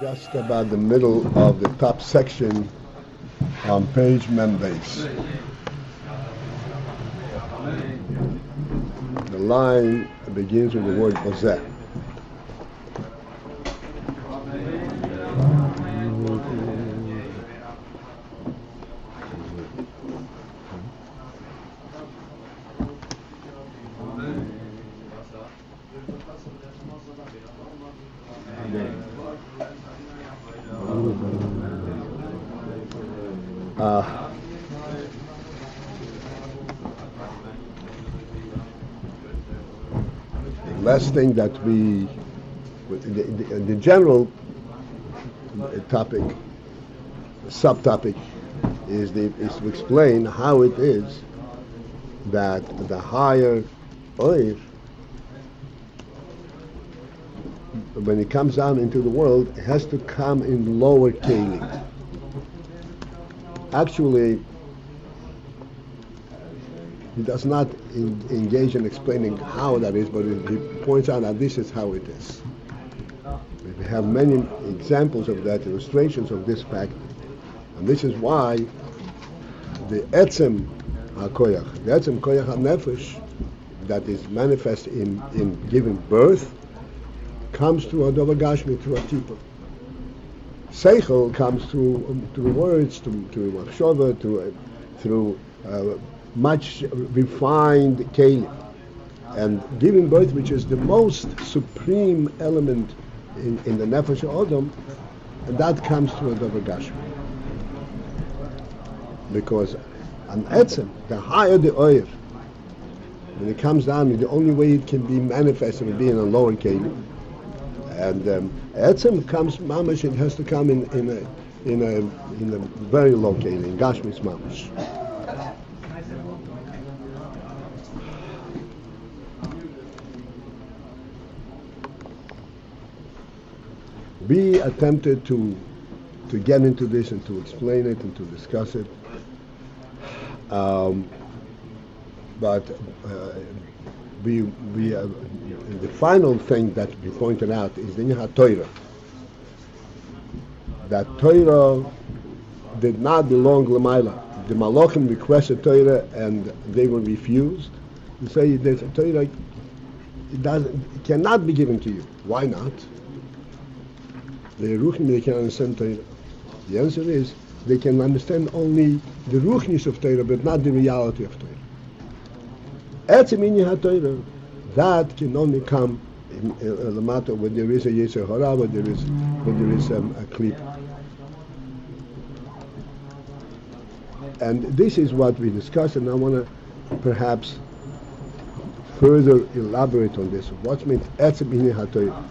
just about the middle of the top section on page Beis. The line begins with the word Ozeh. Last thing that the general topic, subtopic, is to explain how it is that the higher oir, when it comes down into the world, it has to come in lower kelim. Actually, he does not engage in explaining how that is, but he points out that this is how it is. We have many examples of that, illustrations of this fact, and this is why the etzem hakoyach, the etzem koyach hanefesh, that is manifest in giving birth, comes through a dover gashmi, through a tipah. Seichel comes through words, through machshava, through much refined kelim, and giving birth, which is the most supreme element in the nefesh adam, and that comes through a dover gashmi. Because an etzem, the higher the oir, when it comes down, the only way it can be manifested will be in a lower kelim. And etzem comes mamash. It has to come in a very low kelim, in gashmis mamash. We attempted to get into this and to explain it and to discuss it, but the final thing that we pointed out is the Nihat Torah. That Torah did not belong Lamaila. The Malachim requested Torah and they were refused. You say there's a Torah, it cannot be given to you. Why not? The Ruchim, they can understand Torah. The answer is they can understand only the Ruchnis of Torah, but not the reality of Torah. Etzem Nihat Torah, that can only come in the matter when there is a Yetzer Hara, when there is a clip. And this is what we discussed, and I want to perhaps further elaborate on this. What means Etzem Nihat Torah?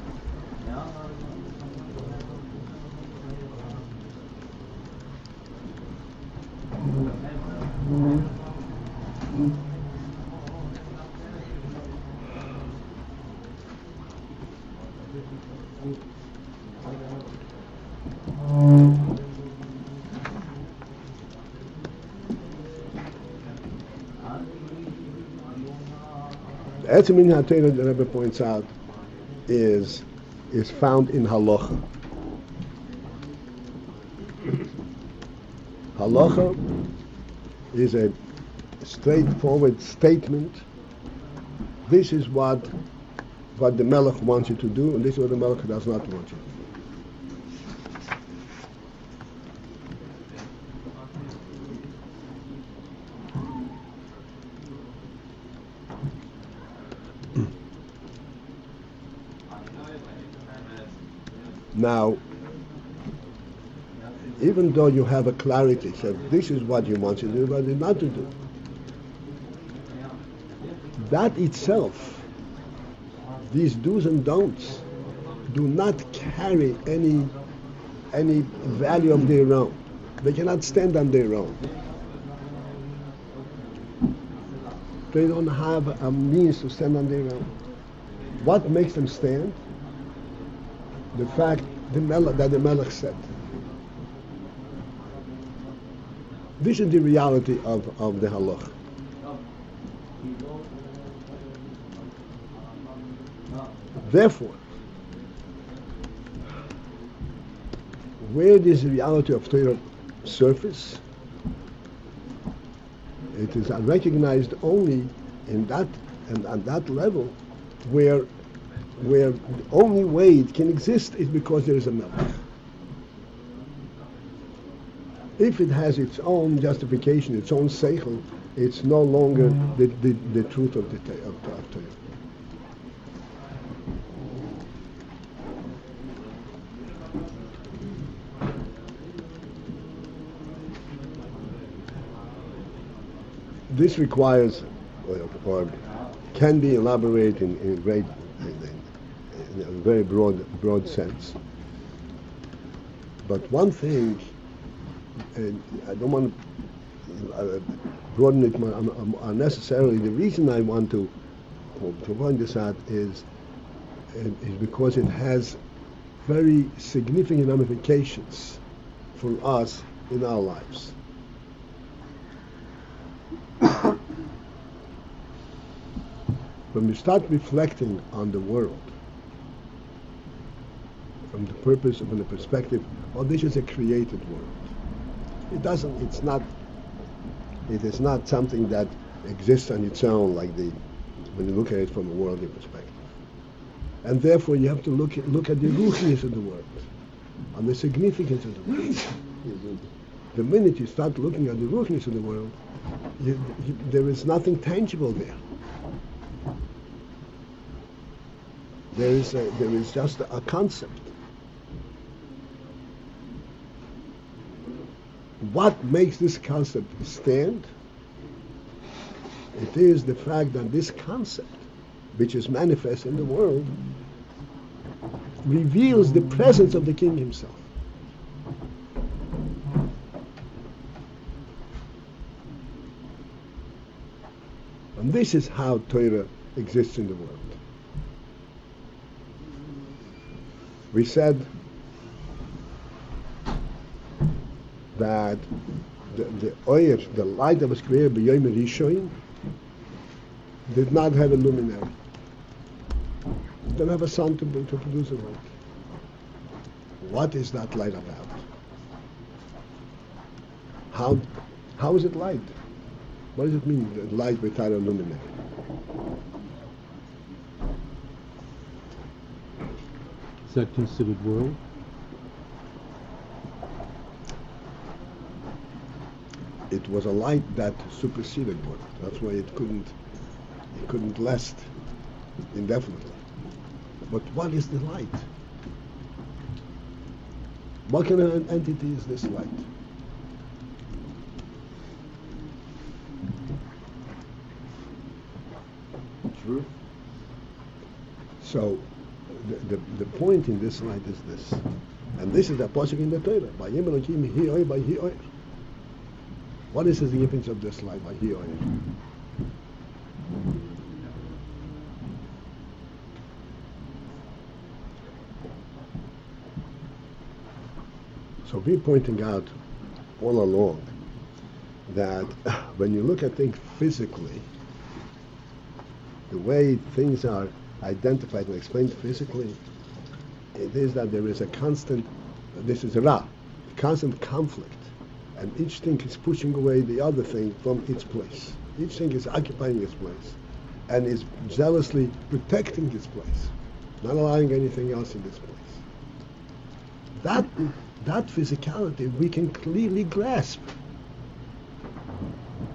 The Etzem Nihat Torah, the Rebbe points out, is found in halacha. Halacha is a straightforward statement. This is what the Melech wants you to do, and this is what the Melech does not want you to do. Now, even though you have a clarity, so this is what you want to do, but not to do, that itself, these do's and don'ts, do not carry any value of their own. They cannot stand on their own. They don't have a means to stand on their own. What makes them stand? The fact that the Melech said. This is the reality of the halach. Therefore, where does the reality of Torah surface? It is recognized only in that and at that level where the only way it can exist is because there is a melech. If it has its own justification, its own seichel, it's no longer the truth of the Torah. This requires, or can be elaborated in a very broad sense. But one thing, and I don't want to broaden it unnecessarily. The reason I want to point this out is because it has very significant ramifications for us in our lives. When we start reflecting on the world from the purpose, from the perspective, oh, this is a created world. It is not something that exists on its own, like when you look at it from a worldly perspective. And therefore you have to look at the ruchnius of the world, on the significance of the world. The minute you start looking at the ruchnius of the world, there is nothing tangible there. There is just a concept. What makes this concept stand? It is the fact that this concept, which is manifest in the world, reveals the presence of the King himself. And this is how Torah exists in the world. We said that the oyer, the light that was created by Yom Rishon, did not have a luminary. It didn't have a sun to produce a light. What is that light about? How is it light? What does it mean, light without a luminary? Is that considered world? It was a light that superseded world. That's why it couldn't last indefinitely. But what is the light? What kind of an entity is this light? Truth. So the point in this light is this, and this is the pasuk in the Torah. By Yom Elokim hi oyer, by hi oyer. What is the significance of this light by hi oyer? So we're pointing out all along that when you look at things physically, the way things are identified and explained physically, it is that there is a constant, this is a constant conflict, and each thing is pushing away the other thing from its place. Each thing is occupying its place, and is zealously protecting its place, not allowing anything else in this place. That physicality we can clearly grasp.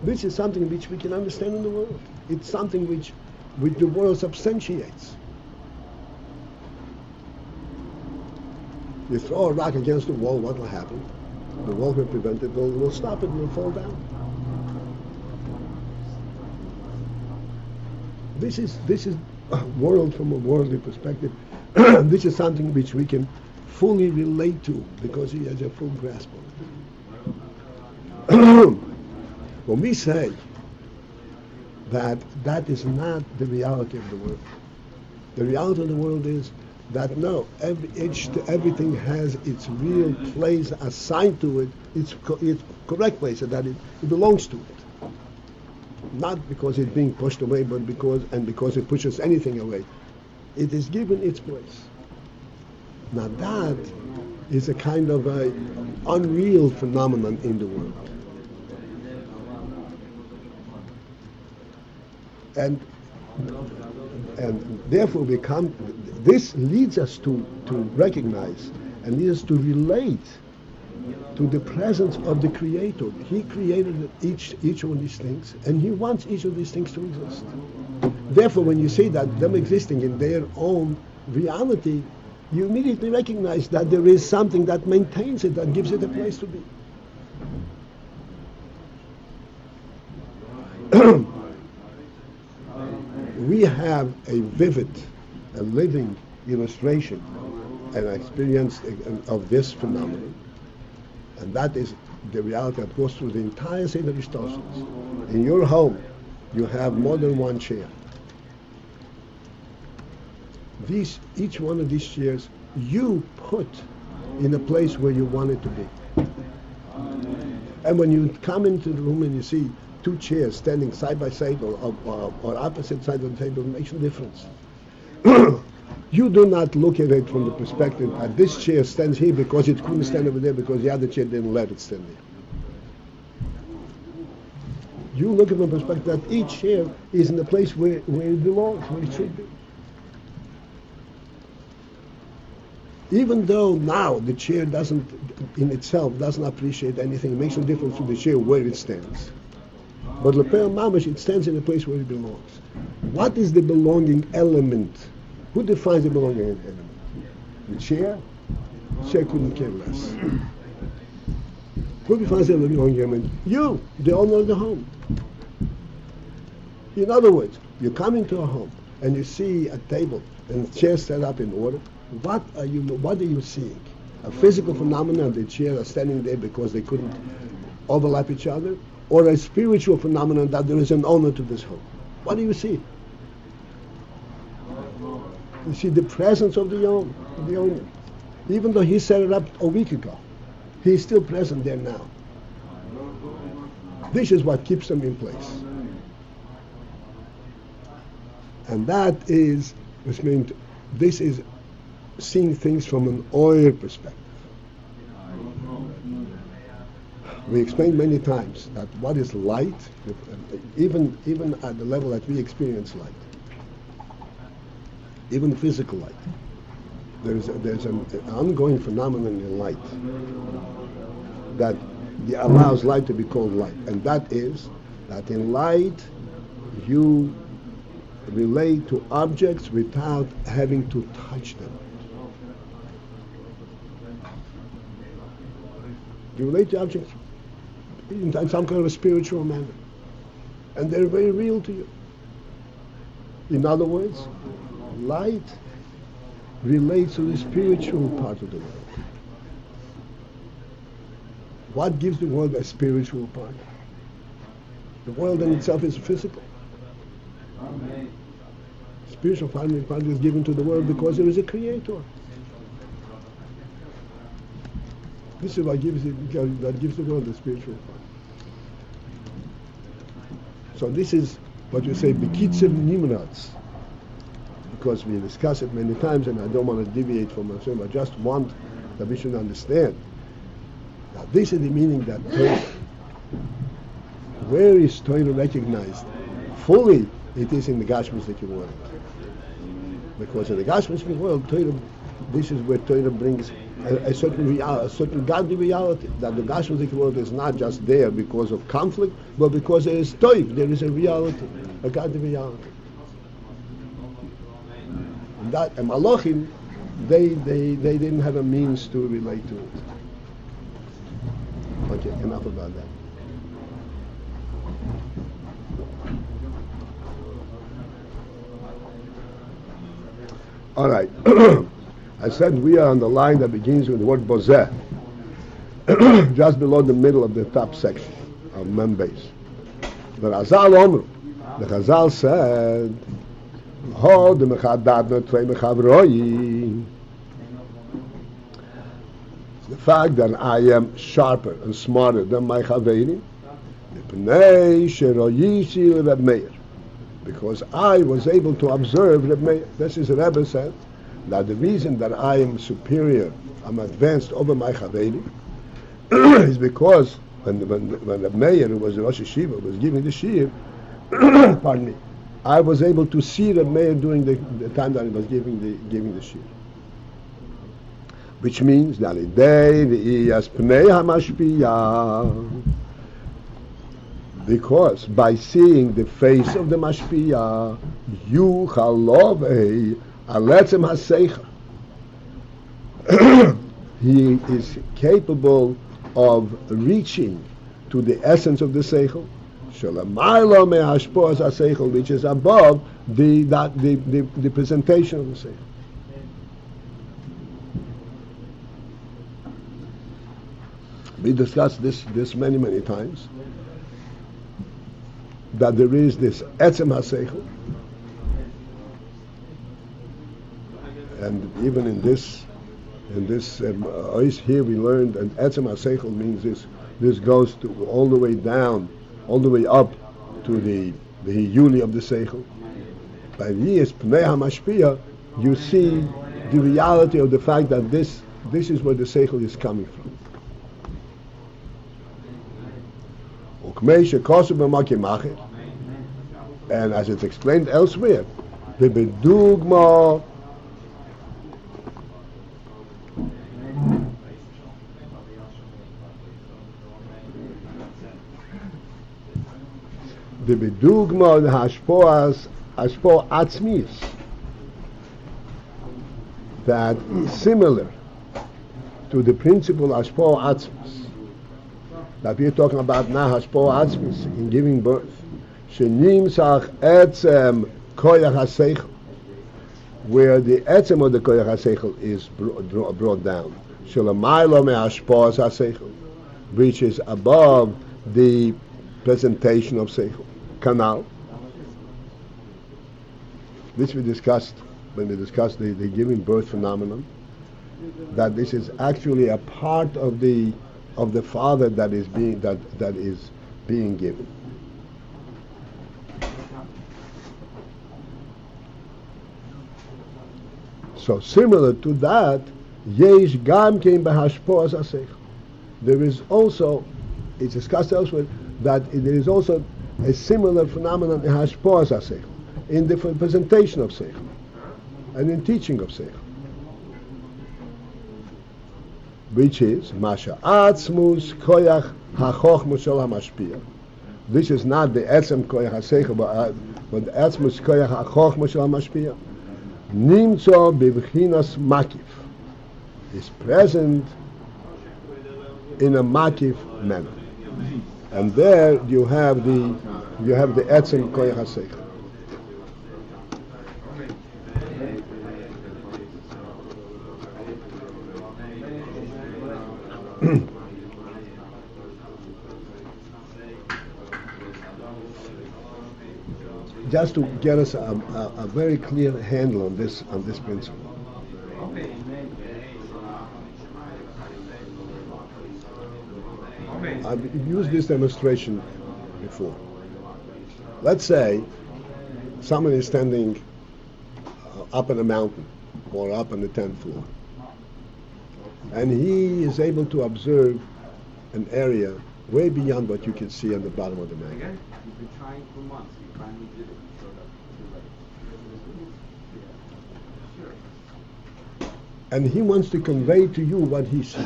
This is something which we can understand in the world. It's something which the world substantiates. You throw a rock against the wall, what will happen? The wall will prevent it, will stop it, and will fall down. This is a world from a worldly perspective. This is something which we can fully relate to because he has a full grasp of it. When we say that is not the reality of the world. The reality of the world is that no, everything has its real place assigned to it, its correct place, and that it belongs to it. Not because it's being pushed away, but because it pushes anything away. It is given its place. Now is a kind of a unreal phenomenon in the world. And therefore this leads us to recognize and leads us to relate to the presence of the Creator. He created each one of these things, and He wants each of these things to exist. Therefore, when you see that them existing in their own reality, you immediately recognize that there is something that maintains it, that gives it a place to be. We have a vivid, a living illustration and experience of this phenomenon, and that is the reality that goes through the entire Seder Ishtalshelus. In your home, you have more than one chair. Each one of these chairs you put in a place where you want it to be. And when you come into the room and you see two chairs standing side by side or opposite sides of the table, it makes a difference. You do not look at it from the perspective that this chair stands here because it couldn't stand over there because the other chair didn't let it stand there. You look at the perspective that each chair is in the place where it belongs, where it should be. Even though now the chair in itself doesn't appreciate anything, it makes no difference to the chair where it stands. But Lepel Mamash, it stands in a place where it belongs. What is the belonging element? Who defines the belonging element? The chair? The chair couldn't care less. Who defines the belonging element? You, the owner of the home. In other words, you come into a home and you see a table and a chair set up in order. What are you seeing? A physical phenomenon, the chairs are standing there because they couldn't overlap each other, or a spiritual phenomenon that there is an owner to this home? What do you see? You see the presence of the owner. Even though he set it up a week ago, he's still present there now. This is what keeps them in place. And that is, this is seeing things from an oil perspective. We explained many times that what is light, even at the level that we experience light, even physical light, there's an ongoing phenomenon in light that allows light to be called light, and that is that in light you relate to objects without having to touch them. You relate to objects in some kind of a spiritual manner, and they're very real to you. In other words, light relates to the spiritual part of the world. What gives the world a spiritual part? The world in itself is physical. Spiritual part is given to the world because there is a creator. This is what gives the world the spiritual part. So this is what you say, Bekitzer Nimrats, because we discussed it many times, and I don't want to deviate from myself. I just want that we should understand that this is the meaning that Torah. Where is Torah recognized fully? It is in the Gashmistic world, because in the Gashmistic world, Torah, this is where Torah brings a certain godly reality, that the Gashmistic world is not just there because of conflict, but because there is Toiv, there is a reality, a godly reality. And that, and Malachim, they didn't have a means to relate to it. Okay, enough about that. All right. I said we are on the line that begins with the word bozeh, just below the middle of the top section of AyinBase. The Chazal said, "Ho de mechadadna tvei mechavroyi." The fact that I am sharper and smarter than my chaverim, because I was able to observe Reb Meir. This is Rebbe said that the reason that I am superior, I'm advanced over my Chaveri, is because when the mayor, who was the Rosh Yeshiva, was giving the shir, pardon me, I was able to see the mayor during the time that he was giving the shir. Which means that because by seeing the face of the mashpia, you chalovei aletzem haseicha, he is capable of reaching to the essence of the seichel, shelamaylo me'ashpoas haseichel, which is above the presentation of the seichel. We discussed this many times, that there is this etzem haseichel, and even in this here we learned that etzem haseichel means this goes to all the way down, all the way up to the hiyuli of the seichel. By this pnei hamashpia, you see the reality of the fact that this is where the seichel is coming from. And as it's explained elsewhere, the bedugma the hashpoas atzmis, that similar to the principle hashpo atzmis that we're talking about now, hashpo atzmis, in giving birth, shenimsach etzem koyach haseichel, where the etzem of the koyach haseichel is brought down, shelamaylo me'ashpoas haseichel, which is above the presentation of seichel, canal. This we discussed when we discussed the giving birth phenomenon, that this is actually a part of the father that is being given. So similar to that, yesh gam kein behashpoas haseichel. There is also, it's discussed elsewhere, that there is also a similar phenomenon in hashpoas haseichel, in the presentation of seichel, and in teaching of seichel, which is masha atzmus koyach hachochmus shel hamashpia. This is not the etzem koyach haseichel, but the atzmus koyach hachochmus shel hamashpia. Nimtzo bivchinas makif, is present in a makif manner, and there you have the etzem koyach haseichel. Just to get us a very clear handle on this principle. I've used this demonstration before. Let's say someone is standing up on a mountain or up on the 10th floor, and he is able to observe an area way beyond what you can see on the bottom of the mountain. You've been trying for months. You finally did it. And he wants to convey to you what he sees.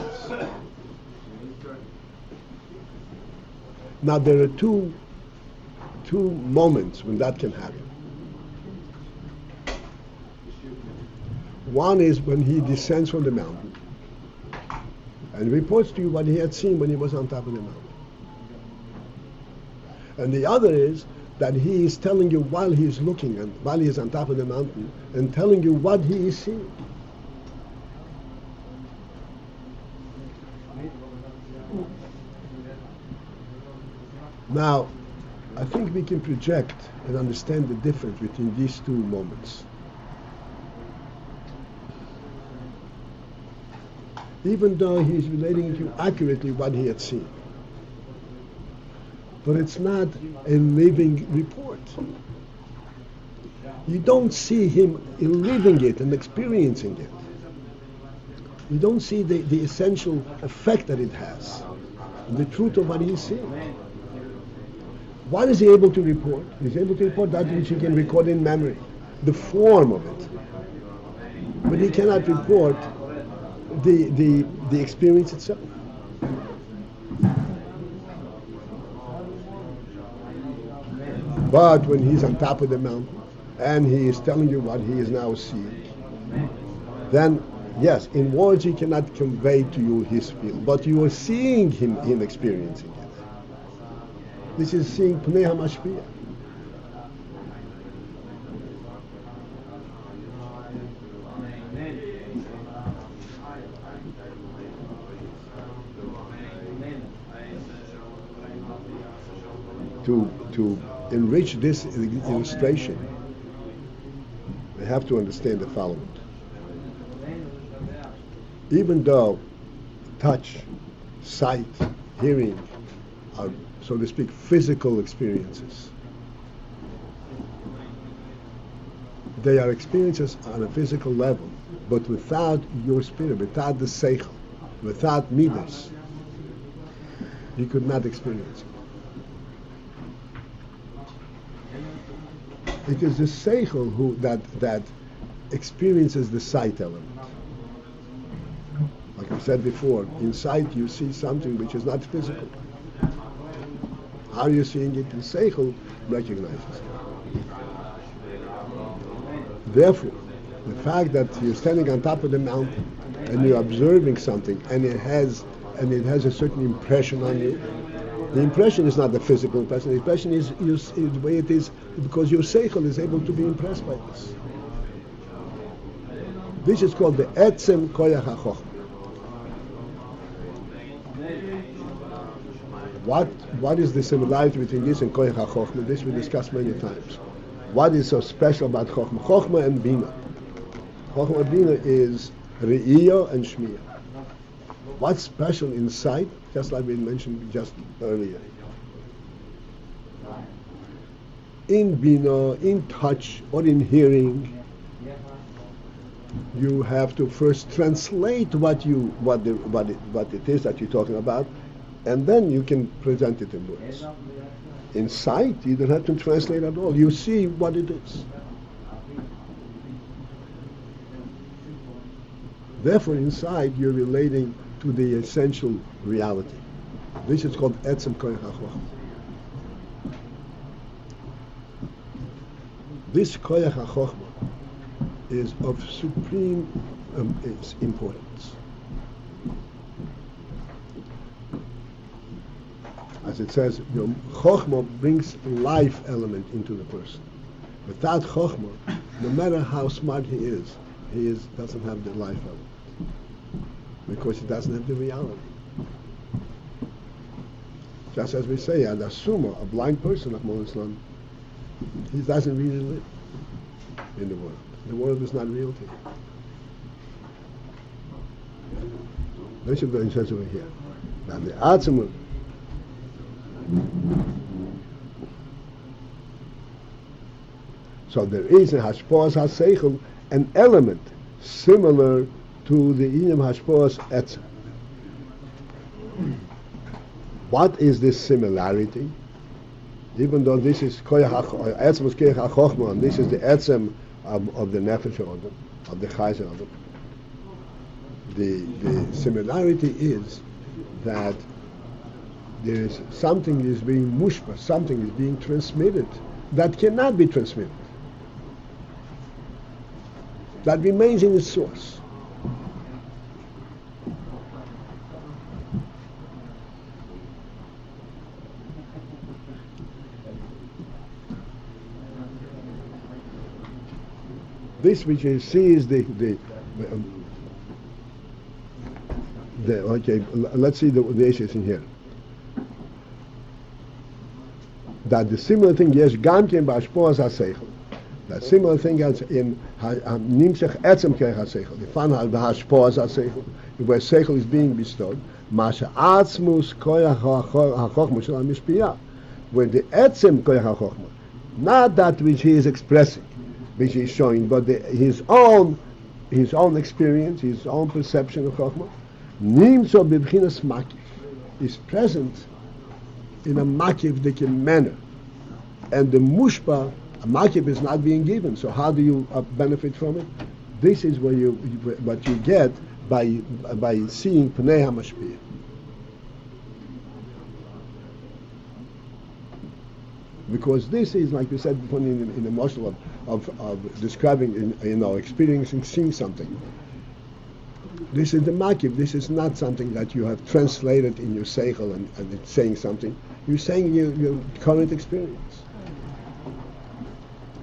Now there are two moments when that can happen. One is when he descends from the mountain and reports to you what he had seen when he was on top of the mountain. And the other is that he is telling you while he is looking and while he is on top of the mountain and telling you what he is seeing. Now, I think we can project and understand the difference between these two moments. Even though he is relating to you accurately what he had seen. But it's not a living report. You don't see him living it and experiencing it. You don't see the essential effect that it has, the truth of what he is seeing. What is he able to report? He's able to report that which he can record in memory, the form of it. But he cannot report the experience itself. But when he's on top of the mountain and he is telling you what he is now seeing, then yes, in words he cannot convey to you his feel, but you are seeing him experiencing it. This is seeing Pnei HaMashpiyah. To enrich this illustration, we have to understand the following. Even though touch, sight, hearing are, so to speak, physical experiences, they are experiences on a physical level, but without your spirit, without the seichel, without midas, you could not experience it. It is the seichel that experiences the sight element. Like I said before, in sight you see something which is not physical. How are you seeing it? The seichel recognizes it. Therefore, the fact that you're standing on top of the mountain and you're observing something and it has a certain impression on you, the impression is not the physical impression. The impression is the way it is because your seichel is able to be impressed by this. This is called the etzem koyach hachochma. What is the similarity between this and koyach hachochma? This we discussed many times. What is so special about chochma? Chochma and bina. Chochma and bina is re'iyah and shmiyah. What's special in sight? Just like we mentioned just earlier. In bina, in touch, or in hearing, you have to first translate what it is that you're talking about, and then you can present it in words. In sight, you don't have to translate at all. You see what it is. Therefore, inside, you're relating to the essential reality. This is called etzem koyach hachochma. This koyach hachochma is of supreme importance. As it says, chochma brings life element into the person. Without chochma, no matter how smart he doesn't have the life element. Because he doesn't have the reality. Just as we say, a blind person, he doesn't really live in the world. The world is not real to him. Listen to what he says over here. Now the atzma, so there is in hashpos haseichel an element similar to the inyam hashpos etzem. What is this similarity? Even though this is etzem is koyach hachochma, and this is the etzem of the nefesh odom, of the chayzer odom. The similarity is that there is something is being mushpa, something is being transmitted that cannot be transmitted. That remains in its source. This which you see is okay, let's see the issues in here. That the similar thing, yes, gamken b'ashpoas haseichel. That similar thing is in nimshach etzem keich haseichel. The fan al b'ashpoas haseichel, where seichel is being bestowed. Masha atzmus koyach hachochma shel hamishpiyah, where the etzem koyach hachochma, not that which he is expressing, which he's showing, but his own experience, his own perception of Chokhmah, nimtzo b'bchinas makif, is present in a makif-dik manner, and the mushpa, a makif is not being given. So how do you benefit from it? This is what you get by seeing Pnei HaMashpia. Because this is, like we said before, in the model of describing, experiencing, seeing something. This is the makif. This is not something that you have translated in your seichel and it's saying something. You're saying your current experience.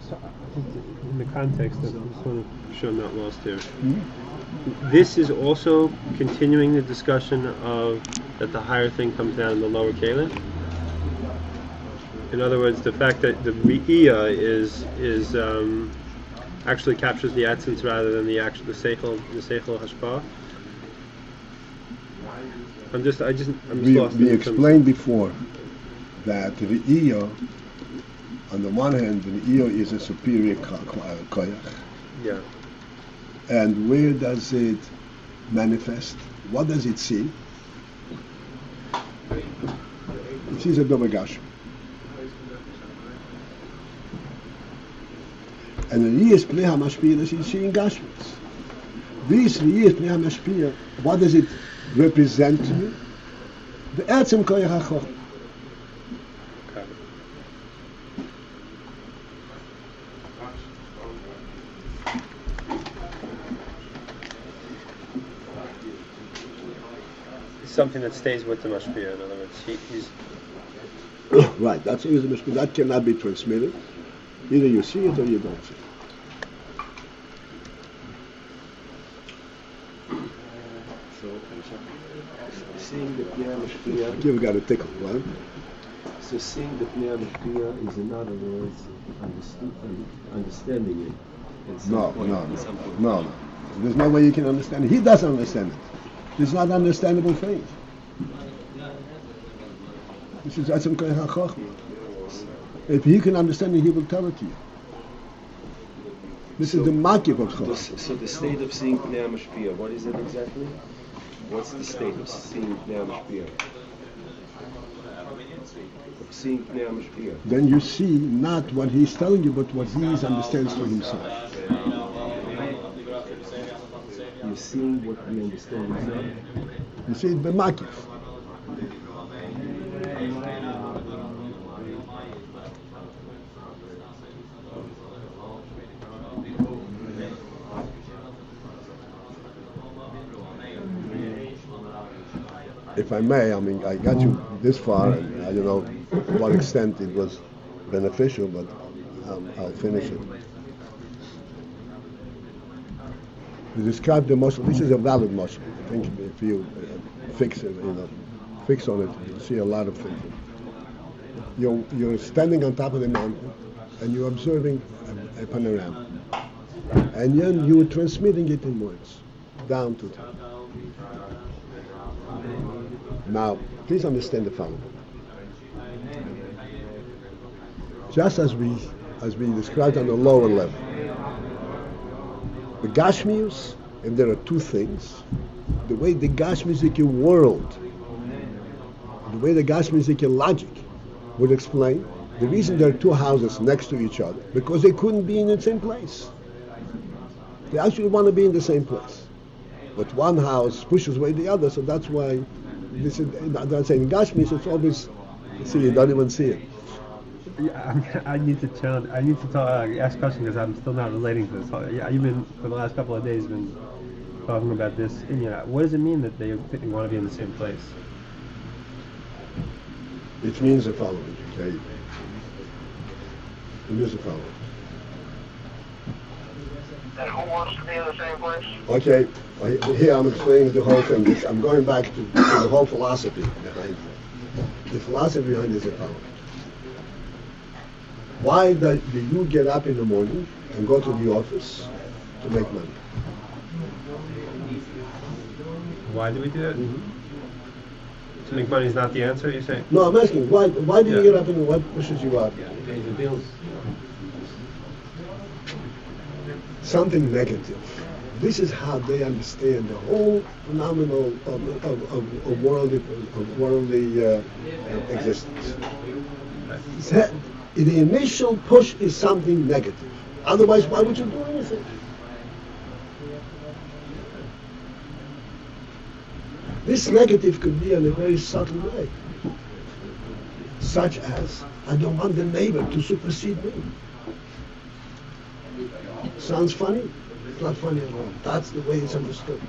So, in the context of, I just want to show I'm not lost here. This is also continuing the discussion of that the higher thing comes down in the lower kelim. In other words, the fact that the Re'iyah is actually captures the essence rather than the seichel hashpah. I'm just lost. We explained before that the Re'iyah, on the one hand, the Re'iyah is a superior koyach. Yeah. And where does it manifest? What does it see? It sees a Domagash. And the Re'iyah Pnei HaMashpia that is seeing Gashmis. This Re'iyah Pnei HaMashpia, what does it represent to you? The Etzem Koyach HaChochmah. Something that stays with the mashpia. In other words, he's right. That's the mashpia. That cannot be transmitted. Either you see it or you don't see it. So, seeing the Pnei HaMashpia. You've got a tickle, right? So, seeing the Pnei HaMashpia is, in other words, understanding it. In some point. No. There's no way you can understand it. He doesn't understand it. It's not an understandable thing. This is Etzem Koyach HaChochmah. If he can understand it, he will tell it to you. This is the makif of Chochmah. So the state of seeing Pnei HaMashpia, what is it exactly? What's the state of seeing Pnei HaMashpia? Seeing Pnei HaMashpia. Then you see not what he's telling you, but what he understands for himself. You're seeing what we understand himself. You see it by makif. If I may, I got you this far, and I don't know to what extent it was beneficial, but I'll finish it. You describe the muscle. This is a valid muscle. I think if you fix on it, you'll see a lot of things. You're standing on top of the mountain, and you're observing a panorama, and then you're transmitting it in words, down to top. Now, please understand the following. Just as we described on the lower level, the Gashmius, and there are two things, the way the Gashmizik world, the way the Gashmizik logic would explain, the reason there are two houses next to each other, because they couldn't be in the same place. They actually want to be in the same place. But one house pushes away the other, so that's why this is, I'm saying Gashmis, it's always, you don't even see it. Yeah, I need to ask a question because I'm still not relating to this. You've been, for the last couple of days, been talking about this. What does it mean that they want to be in the same place? It means the following, okay? It means the following. And who wants to be in the same place? Okay, here I'm explaining the whole thing. I'm going back to the whole philosophy behind it. The philosophy behind it is the following. Why do you get up in the morning and go to the office to make money? Why do we do that? Mm-hmm. To make money is not the answer, you're saying? No, I'm asking, why do you get up and what pushes you up? Pay the bills. something negative. This is how they understand the whole phenomenon of worldly existence. That the initial push is something negative. Otherwise, why would you do anything? This negative could be in a very subtle way, such as, I don't want the neighbor to supersede me. Sounds funny? It's not funny at all. That's the way it's understood.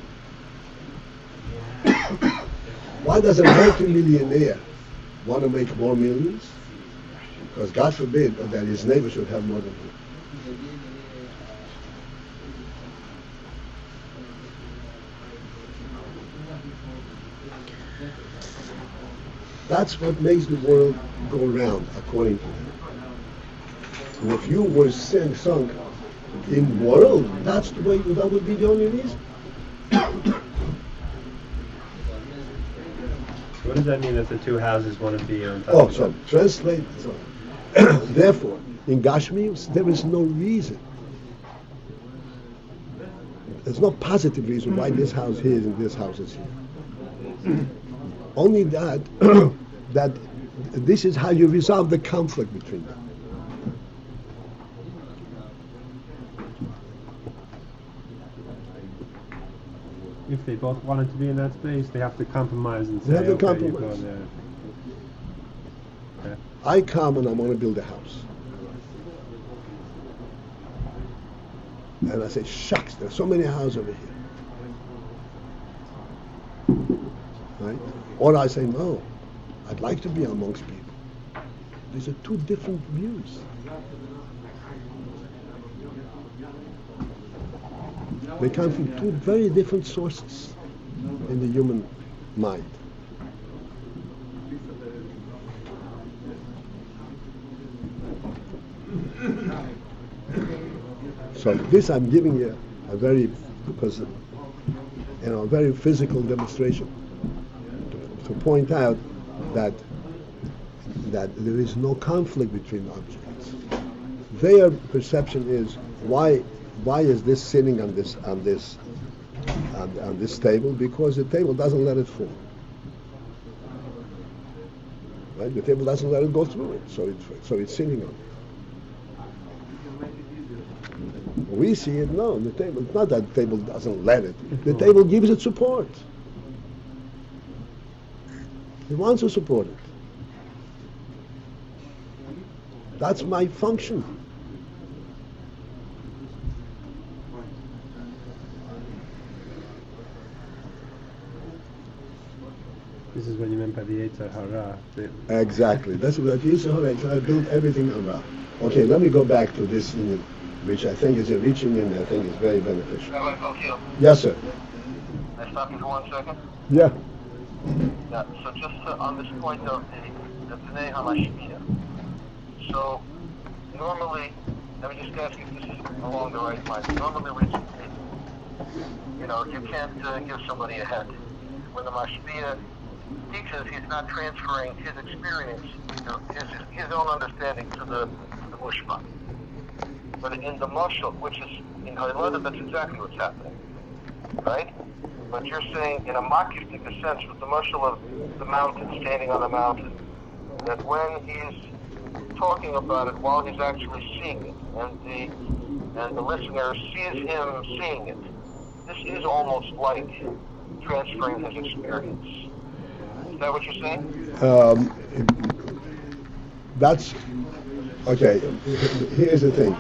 Why does a multi-millionaire want to make more millions? Because God forbid that his neighbor should have more than him. That's what makes the world go round, according to them. And if you were sunk in world, that's the way, that would be the only reason. What does that mean that the two houses want to be on top Oh, of so translate. So. Therefore, in Gashmius, there is no reason. There's no positive reason why this house here and this house is here. Only that, that this is how you resolve the conflict between them. If they both wanted to be in that space, they have to compromise and say, They have to okay, you compromise. go there. Okay. I come and I want to build a house. And I say, shucks, there's so many houses over here. Right? Or I say, no, I'd like to be amongst people. These are two different views. They come from two very different sources in the human mind. So this I'm giving you a very, because a very physical demonstration to point out that there is no conflict between objects. Their perception is why is this sitting on this table? Because the table doesn't let it fall. Right? The table doesn't let it go through it, so it's sitting on it. We see it, no, the table, it's not that the table doesn't let it. The table gives it support. It wants to support it. That's my function. This is what you meant by the Yetzer Hara. Exactly. That's what it is. All right, so I built everything around. Okay, let me go back to this union, which I think is a rich union. I think is very beneficial. Paltiel, Yes, sir. can I stop you for 1 second? Yeah. Yeah, so just on this point of the B'nai HaMashpia. So, normally, let me just ask you if this is along the right lines. Normally, you can't give somebody a head. When the Mashpia teaches, he's not transferring his experience, his own understanding to the Mushma. But in the Mashal, which is in Halacha, that's exactly what's happening. Right? But you're saying in a makiftic sense with the Mashal of the mountain, standing on the mountain, that when he's talking about it while he's actually seeing it, and the listener sees him seeing it, this is almost like transferring his experience. Is that what you're saying? That's okay. Here's the thing: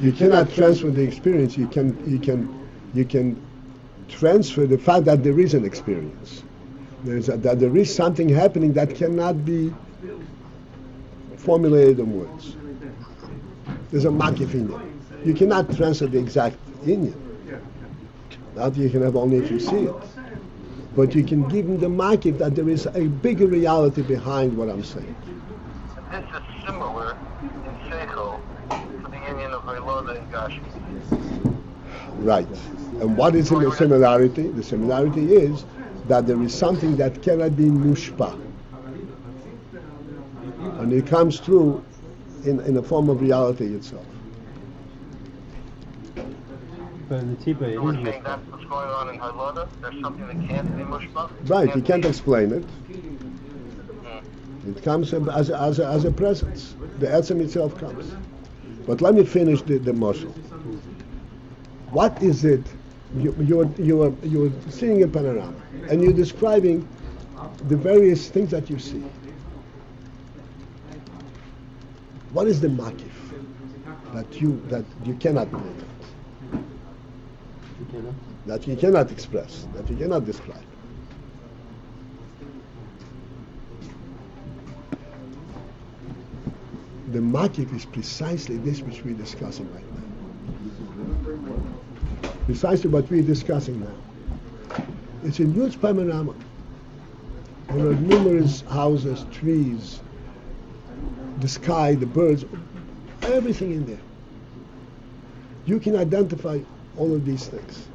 you cannot transfer the experience. You can transfer the fact that there is an experience. That there is something happening that cannot be formulated in words. There's a makif in there. You cannot transfer the exact inyan. That you can have only if you see it. But you can give him the makif that there is a bigger reality behind what I'm saying. This is similar in Seichel to the union of Halacha and Gashmi. Right. And what is in the similarity? The similarity is that there is something that cannot be mushpa. And it comes through in a form of reality itself. But in the Tipa, it So we're is saying mushba. that's what's going on in Halada? There's something that can't be mushba? Right, you can't be- explain it. Hmm. It comes as a presence. The Etzem itself comes. But let me finish the mashal. What is it? You're seeing a panorama, and you're describing the various things that you see. What is the makif that you cannot know, You cannot. that you cannot express, that you cannot describe? The makif is precisely this which we're discussing right now. Precisely what we're discussing now. It's a huge panorama. There are numerous houses, trees, the sky, the birds, everything in there. You can identify all of these things.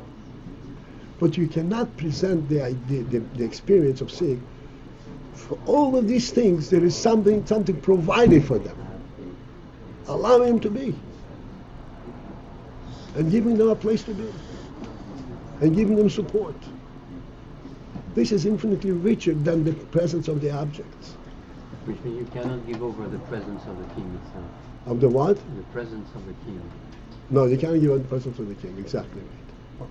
But you cannot present the idea, the experience of seeing. For all of these things, there is something provided for them. Allowing them to be. And giving them a place to be. And giving them support. This is infinitely richer than the presence of the objects. Which means you cannot give over the presence of the king itself. Of the what? The presence of the king. No, you can't give up the presence of the king. Exactly right.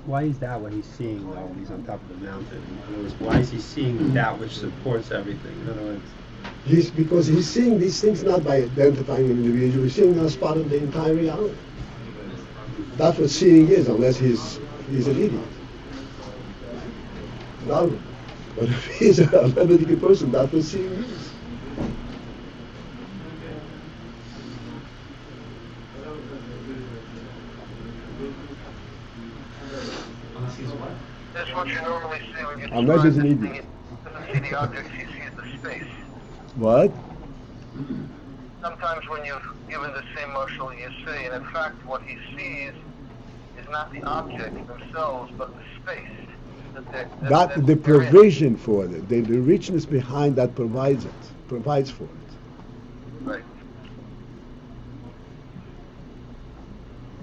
Why is that what he's seeing though when he's on top of the mountain? In other words, why is he seeing that which supports everything? In other words, Because he's seeing these things not by identifying an individual, he's seeing them as part of the entire reality. That's what seeing is, unless he's an idiot. No. But if he's a analytical person, that's what seeing is. That's what you normally see when you Unless he's an describe idiot. the thing. Doesn't see the object, he sees the space. What? Sometimes when you're given the same marshal, you say, and in fact, what he sees is not the objects themselves, but the space. That the they're in. provision for it, the richness behind that provides for it. Right.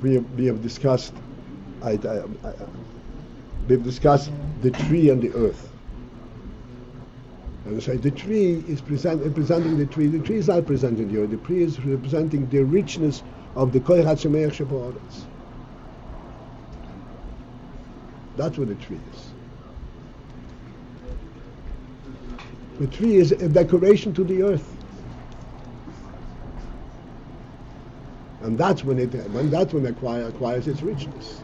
We have discussed we've discussed the tree and the earth. And we say the tree is presenting the tree. The tree is not presenting the earth. The tree is representing the richness of the Koyach HaTzomeach Sheba'aretz. That's what the tree is. The tree is a decoration to the earth. And that's when it acquires its richness.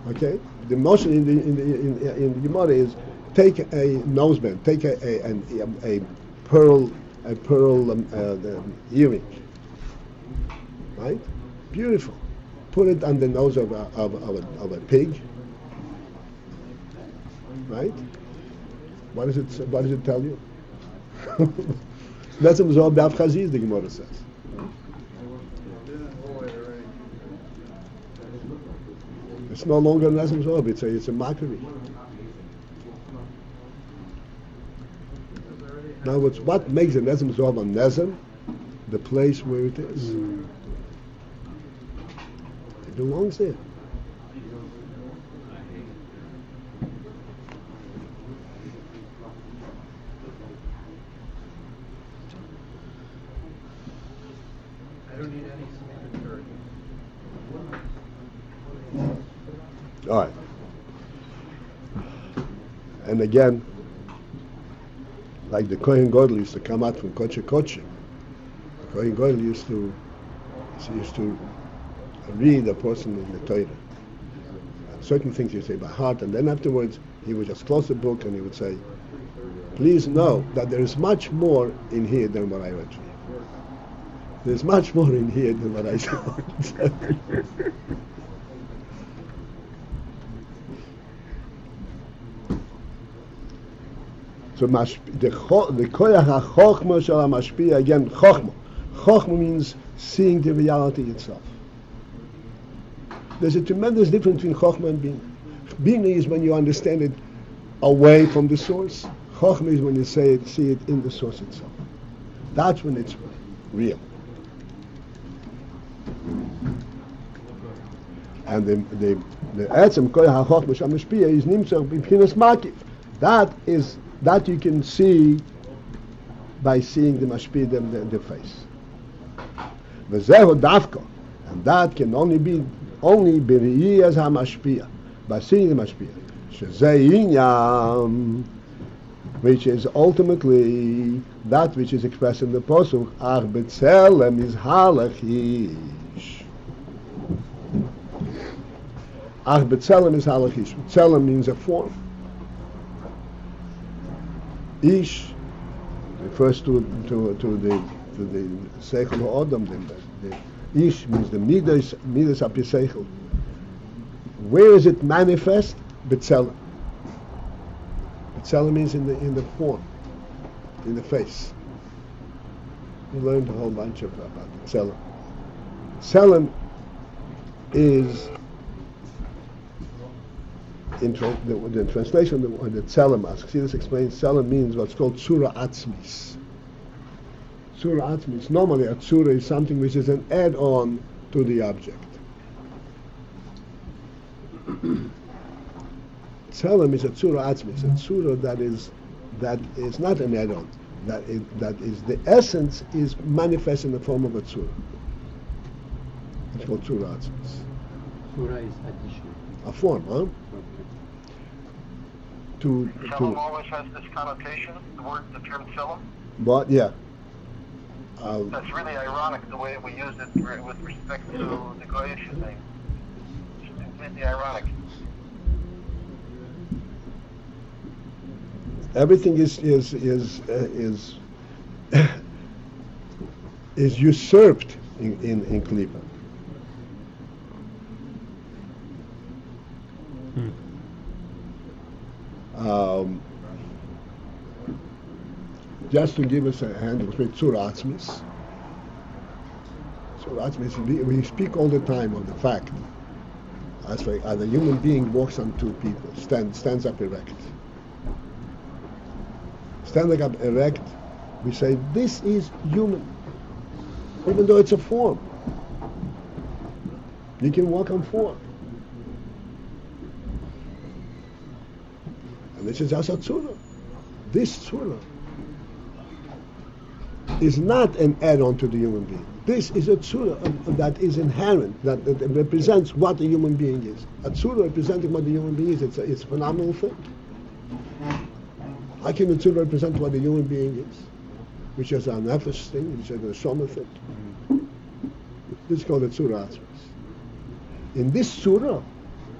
Okay, the motion in Gemara is take a noseband, take a pearl earring, right? Beautiful. Put it on the nose of a pig, right? What does it tell you? That's what Be'af Chaziz, the Gemara says. It's no longer a Nezem Zohar, it's a mockery. In other words, what makes a Nezem Zohar a Nezem? The place where it is. It belongs there. I don't need any signature. All right. And again, like the Kohen Gadol used to come out from Kodesh Kodeshim. The Kohen Gadol used to read a person in the Torah. And certain things you say by heart, and then afterwards he would just close the book and he would say, "Please know that there is much more in here than what I read to you. There's much more in here than what I saw." So the koyach ha-chochma shel ha-mashpia, again, chochma. Chochma means seeing the reality itself. There's a tremendous difference between chochma and bina. Bina is when you understand it away from the source. Chochma is when you see it in the source itself. That's when it's real. And the etzem koyach hachokma shamashpia is nimtzach b'pchinas makif. That you can see by seeing the mashpia, the face. V'zehu dafka, and that can only be b'ri'i as hamashpia, by seeing the mashpia. Shezeh inyam, which is ultimately that which is expressed in the posuk, ach b'tzelem is halachish. Ach b'tzelem is halachish. Tzelem means a form. Ish refers to the seichel ha'odam. The ish means the midas api seichel. Where is it manifest? B'tzelem. B'tzelem means in the form, in the face. We learned a whole bunch about Tzelem. Tzelem is in the translation of the Tzelem. Chassidus explains Tzelem means what's called Tzura Atzmis. Tzura Atzmis. Normally a Tzura is something which is an add-on to the object. Tzelem is a Tzura Atzmis, a Tzura that is not an add-on. That is the essence is manifest in the form of a Tzura. It's called Tzura Atzmis. Surah is addition. A form, huh? Tzelem always has this connotation, the term tzelem. But yeah. That's really ironic the way we use it with respect to the Goyish thing. It's completely ironic. Everything is usurped in Klippa. Just to give us a hand, it's Tzura Atzmis. Tzura Atzmis, we speak all the time of the fact as a human being walks on two people, stands up erect. Standing up erect, we say this is human, even though it's a form. You can walk on form. And this is also Tzura. This Tzura is not an add-on to the human being. This is a Tzura that is inherent, that represents what a human being is. A Tzura representing what the human being is, it's a phenomenal thing. How can a Tzura represent what a human being is? Which is a nefesh thing, which is a shoma thing. This is called a Tzura Atzmis. In this Tzura,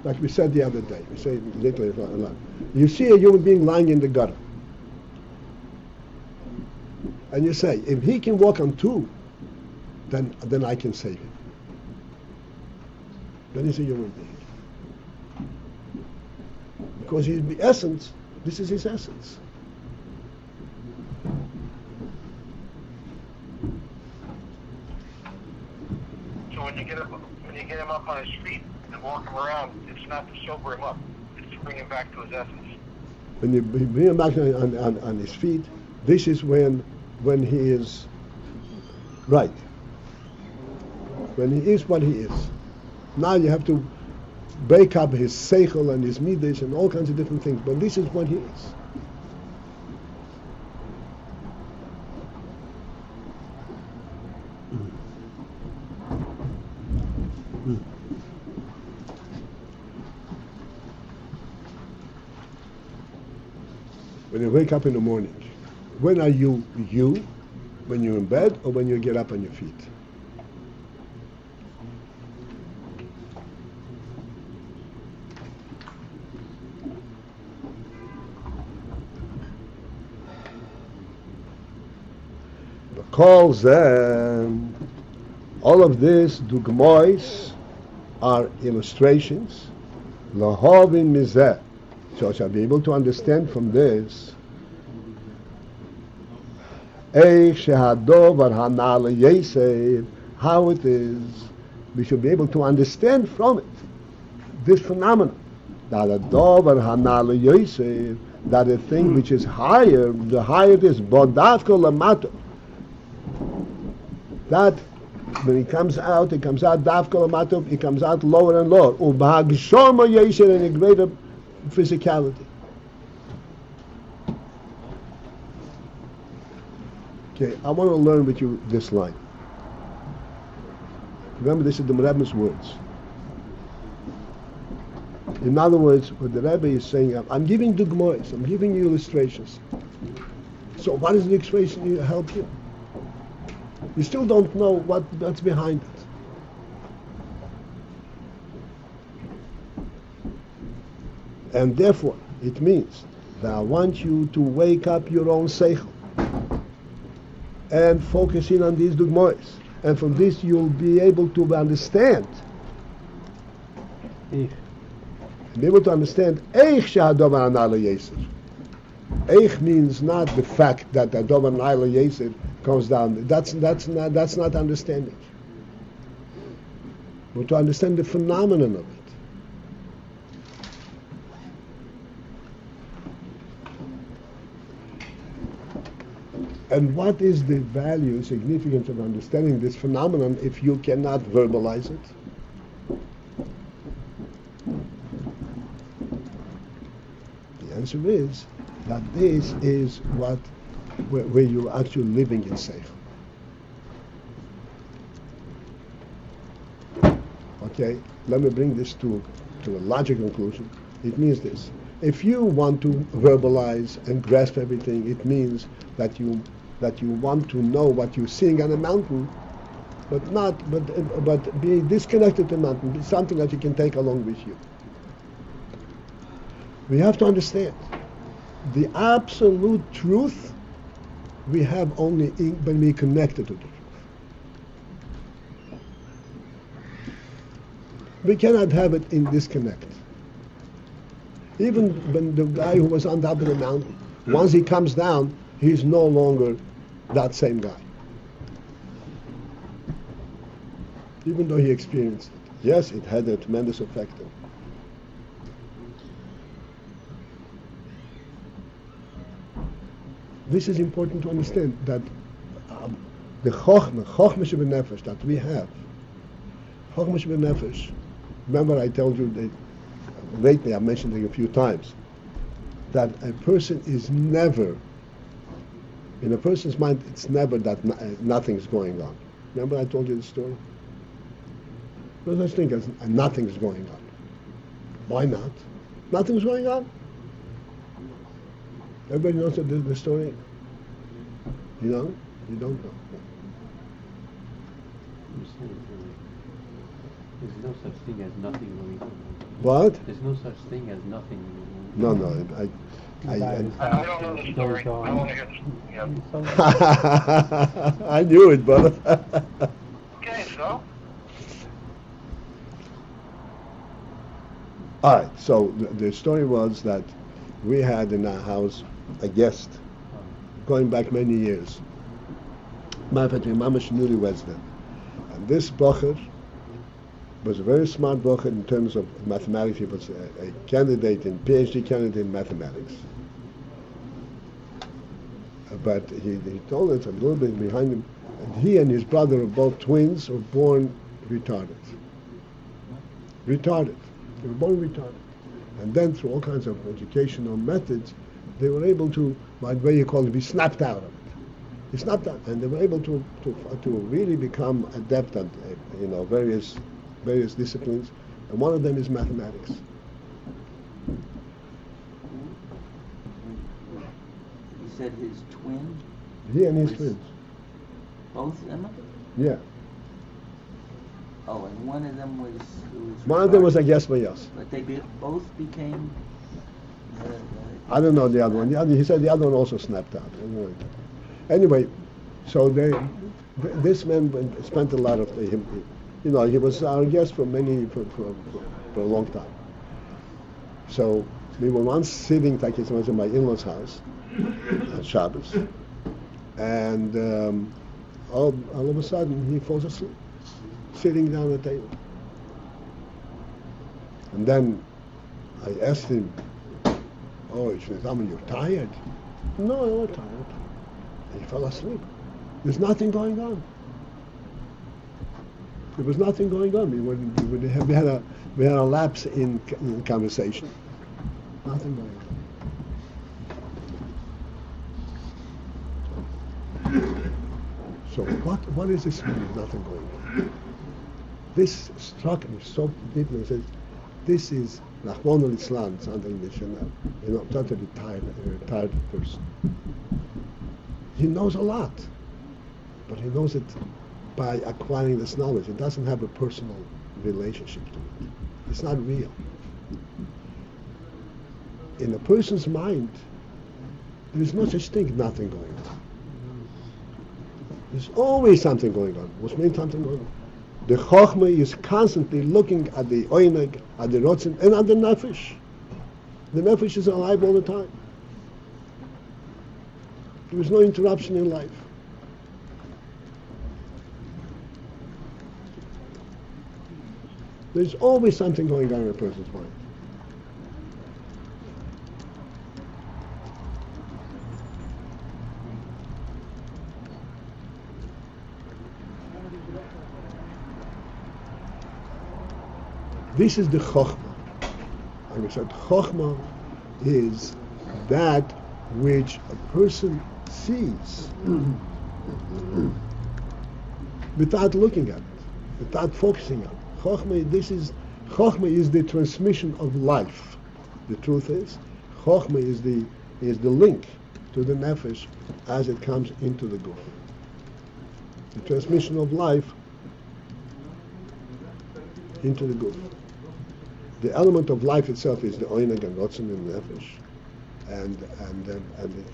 like we said the other day, we say literally a lot. You see a human being lying in the gutter. And you say, if he can walk on two, then I can save him. Then he's a human being. Because he's the essence, this is his essence. So when you get him up on his feet and walk him around, it's not to sober him up, it's to bring him back to his essence. When you bring him back on his feet, this is when he is right. When he is what he is. Now you have to break up his seichel and his midas and all kinds of different things, but this is what he is. When you wake up in the morning, when are you? When you're in bed or when you get up on your feet? Calls them. All of this dugmois are illustrations. Lahavin mizeh. So I shall be able to understand from this how it is. We should be able to understand from it this phenomenon. That a thing which is higher, the higher it is, that when he comes out dafka l'matov, he comes out lower and lower. Ubahagshoma yesher, in a greater physicality. Okay, I want to learn with you this line. Remember, this is the Rebbe's words. In other words, what the Rebbe is saying, I'm giving dugmois, I'm giving you illustrations. So what is the illustration to help you? You still don't know what's behind it. And therefore, it means that I want you to wake up your own seichel and focus in on these dugmois. And from this you'll be able to understand. Be able to understand Eich she'hadover anala yeser. Eich means not the fact that the Hadover anala yeser comes down. That's not understanding. But to understand the phenomenon of it. And what is the value, significance of understanding this phenomenon if you cannot verbalize it? The answer is that this is where you're actually living in seichel. Okay, let me bring this to a logical conclusion. It means this: if you want to verbalize and grasp everything, it means that you want to know what you're seeing on a mountain, but be disconnected to the mountain, be something that you can take along with you. We have to understand the absolute truth we have only when we connected to the truth. We cannot have it in disconnect. Even when the guy who was on top of the mountain, once he comes down, he's no longer that same guy. Even though he experienced it. Yes, it had a tremendous effect on him. This is important to understand, that the Chochmah Shebenefesh that we have, Chochmah Shebenefesh, remember I told you that lately, I mentioned it a few times, that a person is never, in a person's mind, it's never that nothing's going on. Remember I told you the story? No such thing as nothing's going on. Why not? Nothing's going on. Everybody knows the story? You know? You don't know. There's no such thing as nothing going on. What? There's no such thing as nothing going No, on. I I don't know the story. I want to hear the I knew it, brother. Okay, so? All right, so the story was that we had in our house a guest going back many years. Matter of fact, my mamash newlyweds then. And this bocher was a very smart bocher in terms of mathematics. He was a candidate, PhD candidate in mathematics. But he told us a little bit behind him, and he and his brother are both twins, were born retarded. Retarded. They were born retarded. And then through all kinds of educational methods, they were able to, by the way you call it, be snapped out of it. They snapped out, and they were able to really become adept at various disciplines, and one of them is mathematics. You said his twin? He and his twins. Both of them? Yeah. Oh, and one of them was One of them was a guest by us. But they both became. I don't know the other one. He said the other one also snapped out. Anyway, so this man spent a lot of him. He was our guest for a long time. So we were once sitting, like it's in my in-laws' house on Shabbos, and all of a sudden he falls asleep, sitting down at the table. And then I asked him, "Oh, you're tired?" "No, I'm not tired." And he fell asleep. There's nothing going on. There was nothing going on. We had a lapse in conversation. Nothing going on. So what is this mean? Nothing going on. This struck me so deeply. I said, this is Nachman al-Islam, not a retired person. He knows a lot, but he knows it by acquiring this knowledge. It doesn't have a personal relationship to it. It's not real. In a person's mind, there is no such thing, nothing going on. There's always something going on. What means something going on? The Chochmah is constantly looking at the Oineg, at the Rotzen, and at the Nefesh. The Nefesh is alive all the time. There is no interruption in life. There's always something going on in a person's mind. This is the Chochmah. And we said Chochmah is that which a person sees without looking at it, without focusing on it. Chochmah is the transmission of life. The truth is, Chochmah is the link to the nefesh as it comes into the guf. The transmission of life into the guf. The element of life itself is the oineg and rotzen and nefesh, and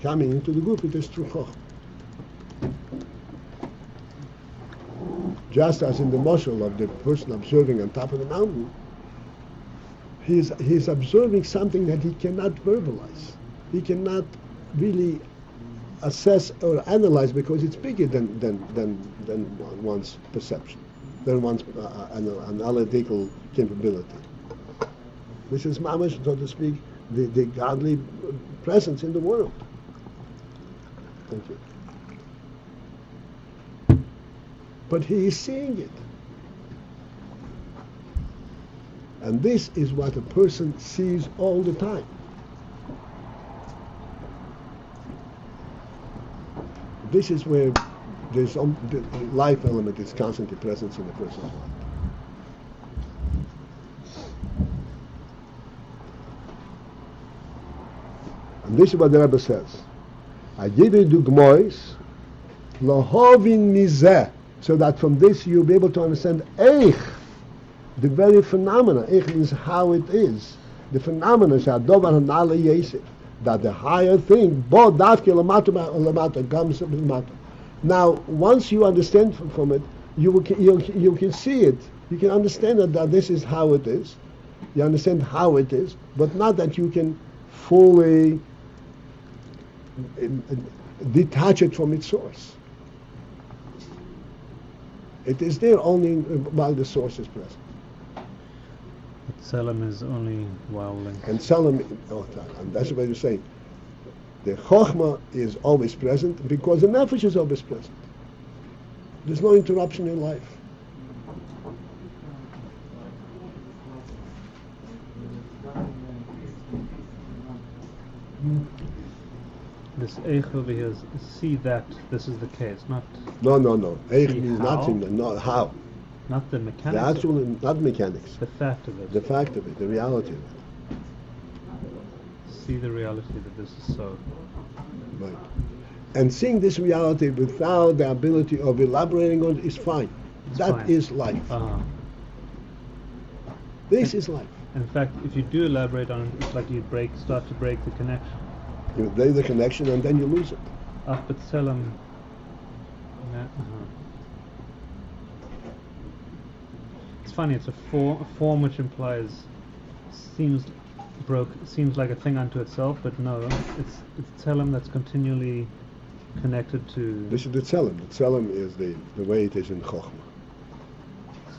coming into the guf, it is through chochmah. Just as in the mashal of the person observing on top of the mountain, he's observing something that he cannot verbalize. He cannot really assess or analyze because it's bigger than one's perception, than one's analytical capability. This is mamash, so to speak, the godly presence in the world. Thank you. But he is seeing it. And this is what a person sees all the time. This is where the life element is constantly present in the person's life. And this is what the Rebbe says. Ayidei dugmois lohovin mizeh, so that from this you'll be able to understand eich, the very phenomena. Eich means how it is. The phenomena is that the higher thing, bo davke lamata comes lamata. Now, once you understand from it, you can see it. You can understand that this is how it is. You understand how it is, but not that you can fully detach it from its source. It is there only while the source is present. Tselem is only while linked. And Tselem, and that's what you're saying. The Chochmah is always present because the Nefesh is always present. There's no interruption in life. This Eich over here is see that this is the case, not... No. Eich See means how? nothing, not how. Not the mechanics. The actual, not mechanics. The fact of it. The fact of it, the reality of it. See the reality that this is so. Right. And seeing this reality without the ability of elaborating on it is fine. That is life. This is life. In fact, if you do elaborate on it, it's like you start to break the connection. You lay the connection and then you lose it. But Tselem... It's funny, it's a form which implies, seems like a thing unto itself, but no, it's Tselem that's continually connected to... This is the Tselem. The Tselem is the way it is in Chochmah.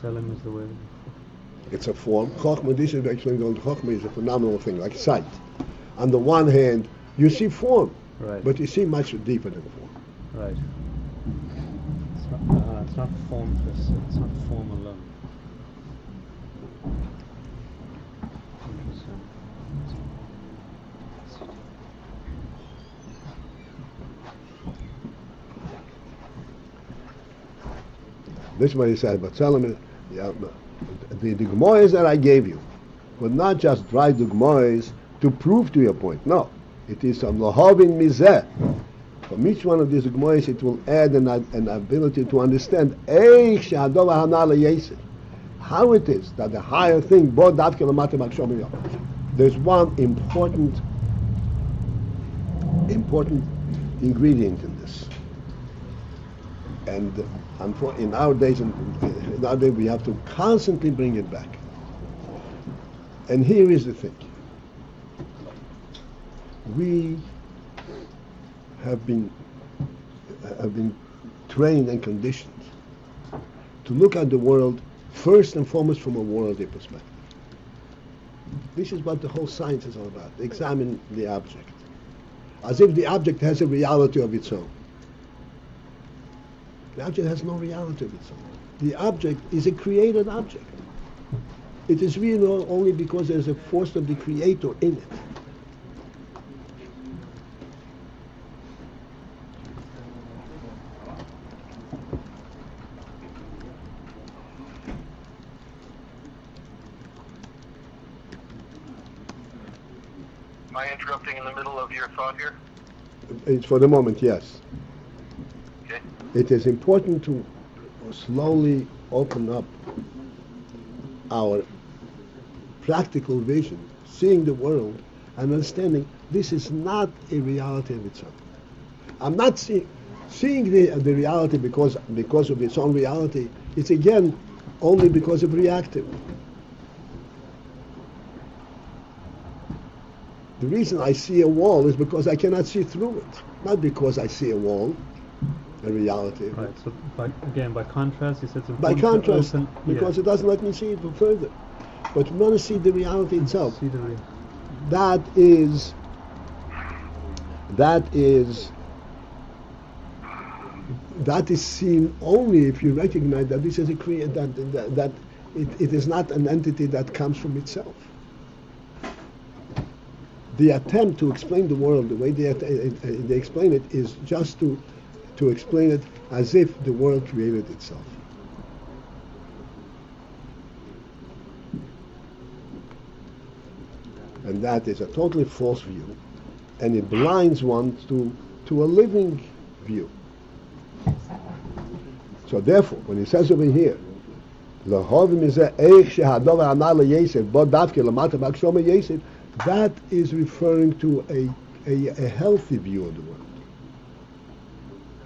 Tselem is the way... It's a form. Chochmah, this is explained on Chochmah is a phenomenal thing, like sight. On the one hand, you see form, Right. but you see much deeper than form. Right. It's not formless. It's not form alone. Interesting. This is what he said. But tell him, yeah, the Gemores that I gave you were not just dry Gemores to prove to your point. No, it is some lohavin mizeh. From each one of these Gemores, it will add an ability to understand how it is that the higher thing. There's one important ingredient in this, and in our days, we have to constantly bring it back. And here is the thing: we have been trained and conditioned to look at the world first and foremost from a worldly perspective. This is what the whole science is all about. Examine the object, as if the object has a reality of its own. The object has no reality of its own. The object is a created object. It is real only because there's a force of the Creator in it. Am I interrupting in the middle of your thought here? It's for the moment, yes. Okay. It is important to slowly open up our practical vision, seeing the world and understanding this is not a reality of its own. I'm not seeing the reality because of its own reality. It's again only because of reactive. The reason I see a wall is because I cannot see through it, not because I see a wall, a reality. Right. So by contrast, he said it's important By contrast, to open, because it doesn't let me see it further. But we want to see the reality itself. See the real. That is seen only if you recognize that this is a that it is not an entity that comes from itself. The attempt to explain the world the way they explain it is just to explain it as if the world created itself. And that is a totally false view, and it blinds one to a living view. So therefore, when he says over here, that is referring to a healthy view of the world,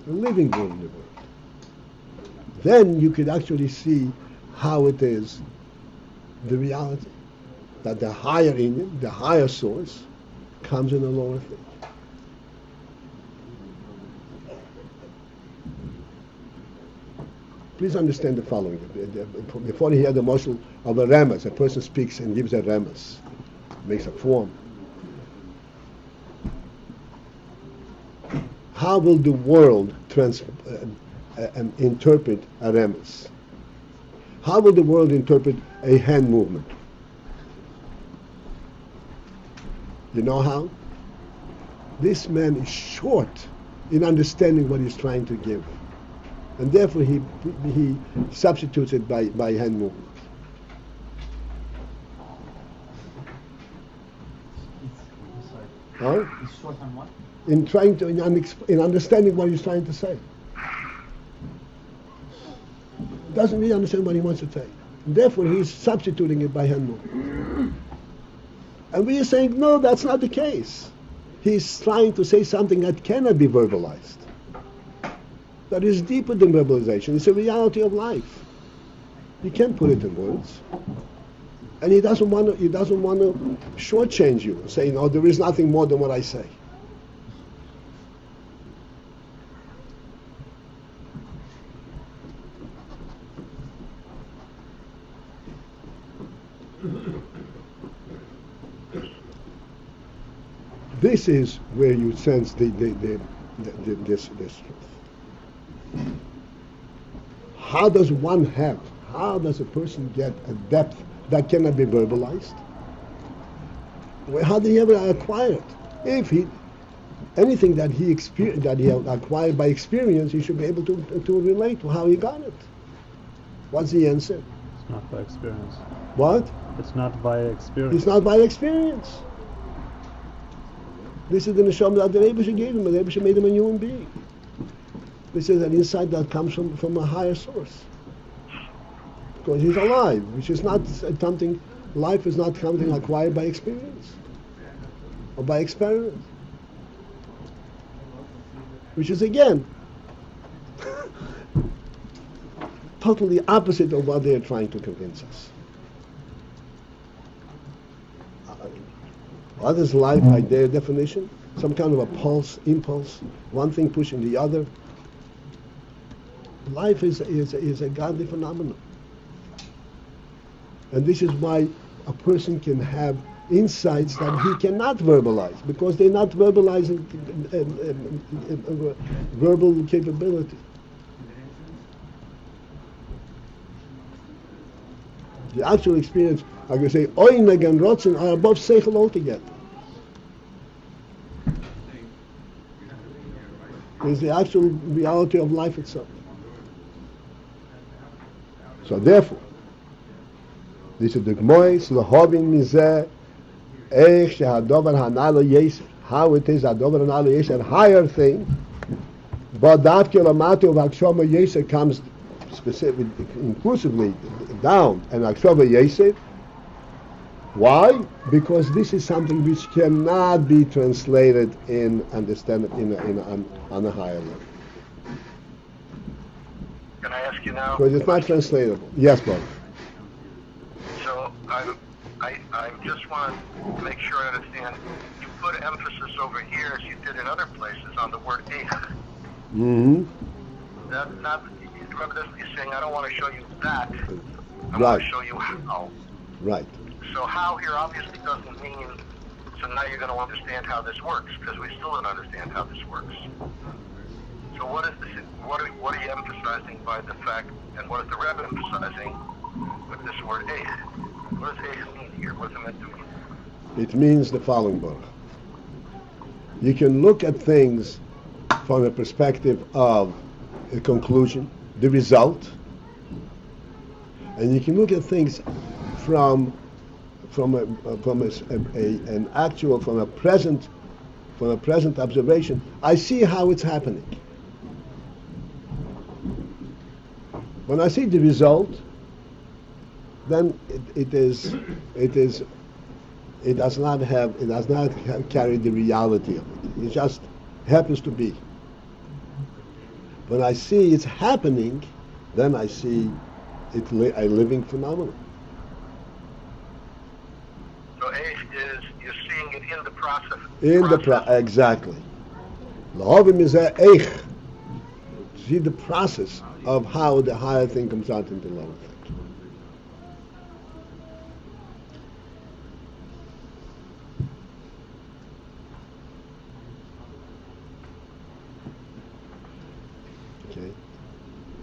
a living view of the world. Then you could actually see how it is the reality, that the higher Ayin, the higher source, comes in a lower thing. Please understand the following. Before he had the motion of a remes, a person speaks and gives a remes, makes a form. How will the world interpret a remes? How will the world interpret a hand movement? You know how? This man is short in understanding what he's trying to give, and therefore he substitutes it by hand movement. Huh? He's short on what? In trying to in understanding what he's trying to say. Doesn't really understand what he wants to say. And therefore he's substituting it by hand movement. And we are saying, no, that's not the case. He's trying to say something that cannot be verbalized. That is deeper than verbalization. It's a reality of life. You can't put it in words. And he doesn't want to shortchange you, saying, "Oh, there is nothing more than what I say." This is where you sense this truth. how does a person get a depth that cannot be verbalized? How do you ever acquire it? If anything that he acquired by experience, he should be able to relate to how he got it. What's the answer? It's not by experience. What? It's not by experience. It's not by experience. This is the neshama that the Rebbe gave him. The Rebbe made him a human being. This is an insight that comes from a higher source. Because he's alive, which is not something. Life is not something acquired by experience or by experiment, which is again totally opposite of what they are trying to convince us. What is life by their definition? Some kind of a pulse, impulse, one thing pushing the other. Life is a godly phenomenon. And this is why a person can have insights that he cannot verbalize, because they're not verbalizing verbal capability. The actual experience, I can say, Ayin and Rotzen are above Seichel altogether. It's the actual reality of life itself. So therefore, this is the Gmois, Lehovin Mizeh, Eich Shehadover Hanalo Yeser. How it is Hadover Hanalo Yeser, higher thing, but Davke Lamati of Akshoma Yeser comes specific, inclusively down, and Akshoma Yeser. Why? Because this is something which cannot be translated in understand on a higher level. Can I ask you now? Because it's not translatable. Yes, brother. So I just want to make sure I understand. You put emphasis over here, as you did in other places, on the word eich. Mm-hmm. That's not. Remember, you're saying I don't want to show you that. I Right. want to show you how. Right. So how here obviously doesn't mean. So now you're going to understand how this works, because we still don't understand how this works. So what is this? What are you emphasizing by the fact, and what is the Rebbe emphasizing with this word eich? What does eich mean here? What is it meant to mean? It means the following, Baruch. You can look at things from a perspective of a conclusion, the result, and you can look at things from a present observation. I see how it's happening. When I see the result, then it does not carry the reality of it. It just happens to be. When I see it's happening, then I see it a living phenomenon. So eich is you're seeing it in the process. Exactly. Lahovim is eich. See the process of how the higher thing comes out into the lower thing. Okay.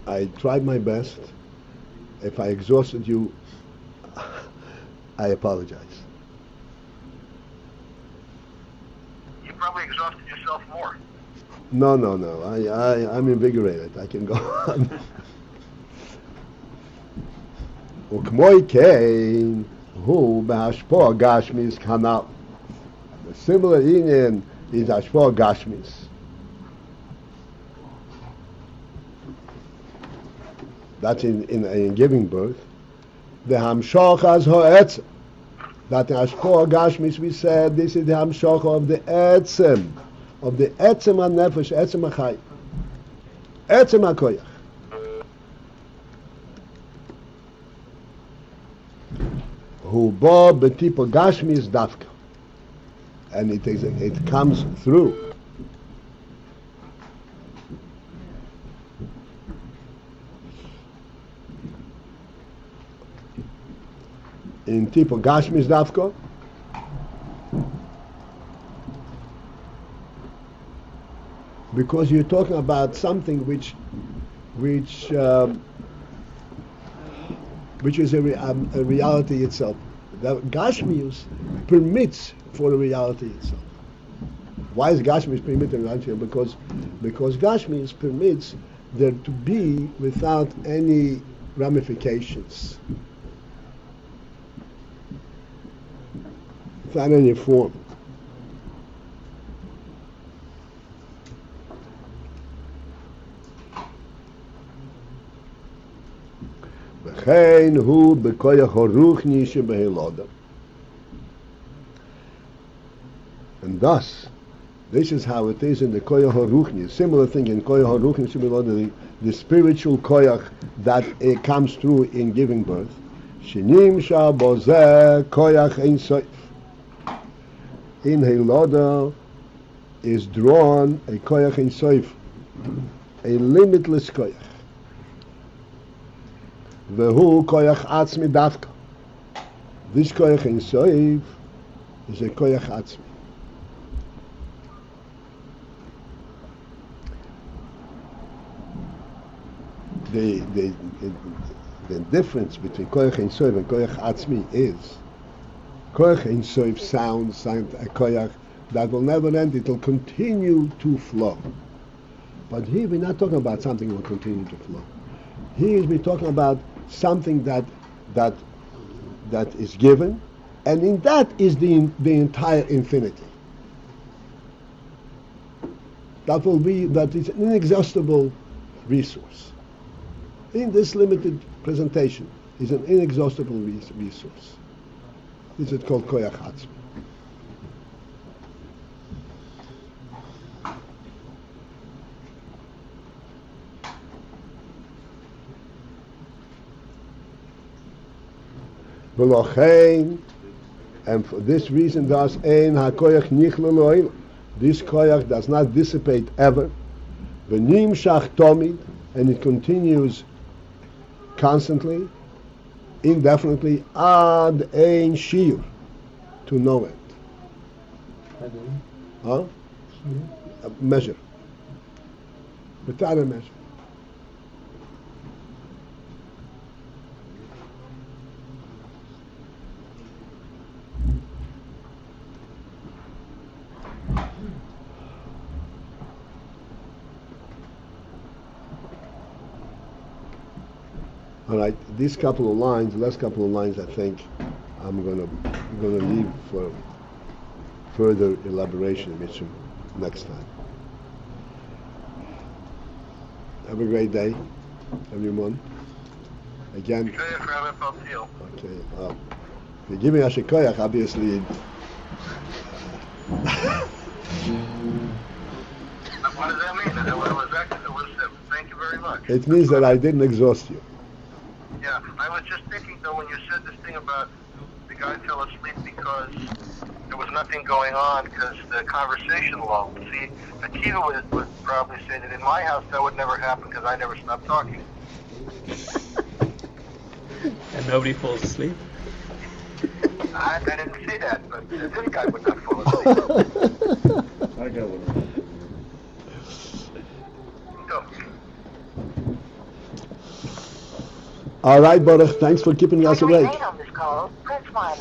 I tried my best. If I exhausted you, I apologize. You probably exhausted yourself more. No. I'm invigorated. I can go on. וכמו כן, הוא בהשפוע גשמיס כנ"ל. The similar Indian is השפוע גשמיס. That's in giving birth. The hamshach as ha'etzem. That in Ashpor Gashmis we said this is the hamshach of the etzem, of the etzem ha-nefesh, etzem ha-chai, etzem ha-koyach. Hu bo betipo Gashmis dafka, and it comes through. In tipo Gashmis Dafko, because you're talking about something which which is a reality itself. The Gashmius permits for the reality itself. Why is Gashmius permitted in reality? Because Gashmius permits there to be without any ramifications, without any form. וכן הוא בכוח הרוחני שבהילודה. And thus, this is how it is in the koyach haruchni. Similar thing in koyach haruchni שבהילודה, the spiritual koyach that comes through in giving birth. שנמשך בו זה koyach ein sof. In Hilada is drawn a koyach ein sof, a limitless koyach. Vehu koyach atzmi dafka. This koyach in soif is a koyach atzmi. The difference between koyach in soif and koyach atzmi is koyach in soif sounds like a koyach that will never end. It will continue to flow. But here we're not talking about something that will continue to flow. Here we're talking about something that is given, and in that is the entire infinity. That is an inexhaustible resource. In this limited presentation is an inexhaustible resource. This is called koyach atzmi. And for this reason, thus, ein hakoyach nichla lo'il. This koyach does not dissipate ever. V'nimshach tomid, and it continues constantly, indefinitely, ad ein shiur, to no end. Huh? A measure. Without a measure. All right, these couple of lines, last couple of lines, I think I'm gonna leave for further elaboration, Mitchum, next time. Have a great day, everyone. Again. Paltiel. Okay. If you're giving us a koyach, obviously. What does that mean? Thank you very much. It means that I didn't exhaust you. Yeah, I was just thinking though when you said this thing about the guy fell asleep because there was nothing going on because the conversation lulled. See, Akiva would probably say that in my house that would never happen because I never stopped talking. And nobody falls asleep? I didn't say that, but this guy would not fall asleep. I got one. Go. All right, Baruch, thanks for keeping us awake. On this call, press 1.